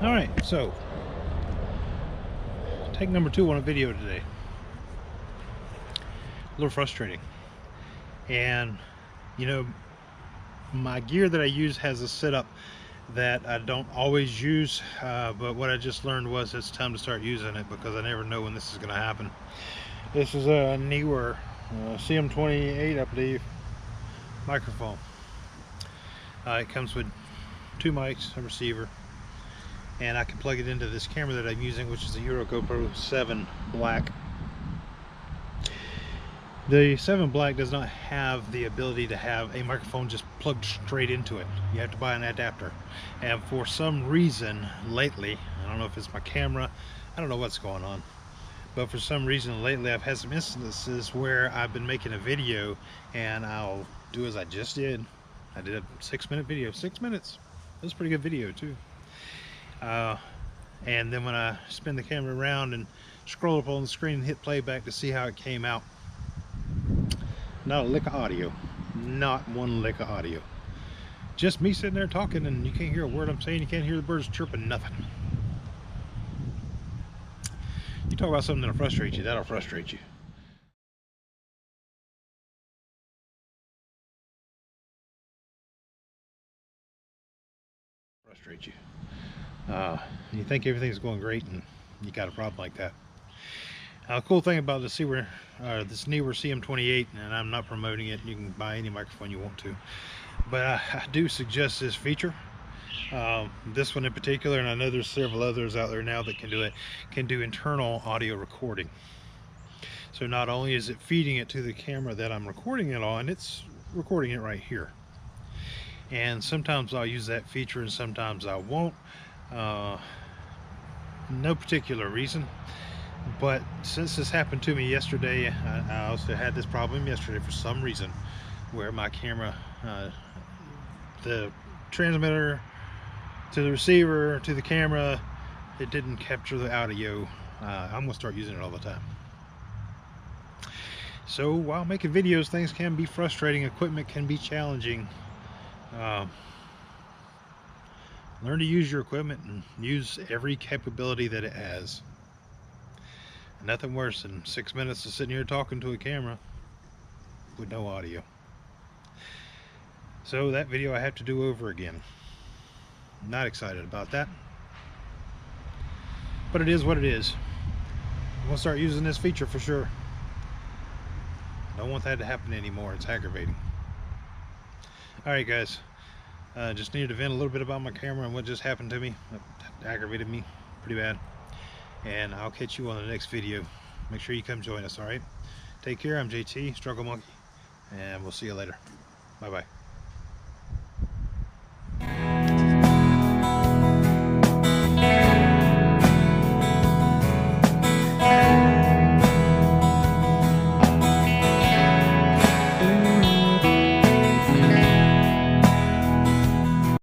Alright, so take number 2 on a video today. A little frustrating. And you know, my gear that I use has a setup that I don't always use, but what I just learned was it's time to start using it because I never know when this is going to happen. This is a Neewer CM28, I believe, microphone. It comes with 2 mics, a receiver, and I can plug it into this camera that I'm using, which is the Euro GoPro 7 Black. The 7 Black does not have the ability to have a microphone just plugged straight into it. You have to buy an adapter. And for some reason lately, I don't know if it's my camera, I don't know what's going on, but for some reason lately I've had some instances where I've been making a video and I'll do as I just did. I did a 6-minute video, 6 minutes. It was a pretty good video too. And then when I spin the camera around and scroll up on the screen and hit playback to see how it came out, not a lick of audio. Not one lick of audio. Just me sitting there talking and you can't hear a word I'm saying. You can't hear the birds chirping, nothing. You talk about something that'll frustrate you, that'll frustrate you. Frustrate you. You think everything's going great and you got a problem like that. The cool thing about this Neewer CM28, and I'm not promoting it, you can buy any microphone you want to, but I do suggest this feature. This one in particular, and I know there's several others out there now that can do it, can do internal audio recording. So not only is it feeding it to the camera that I'm recording it on, it's recording it right here. And sometimes I'll use that feature and sometimes I won't. No particular reason. But since this happened to me yesterday, I also had this problem yesterday for some reason, where my camera, the transmitter to the receiver to the camera, it didn't capture the audio. I'm gonna start using it all the time. So while making videos, things can be frustrating, equipment can be challenging. Learn to use your equipment and use every capability that it has. Nothing worse than 6 minutes of sitting here talking to a camera with no audio. So that video I have to do over again. I'm not excited about that, but it is what it is. I'm gonna start using this feature for sure. Don't want that to happen anymore. It's aggravating. Alright guys, just needed to vent a little bit about my camera and what just happened to me. It aggravated me pretty bad. And I'll catch you on the next video. Make sure you come join us, alright? Take care. I'm JT, Struggle Monkey, and we'll see you later. Bye-bye.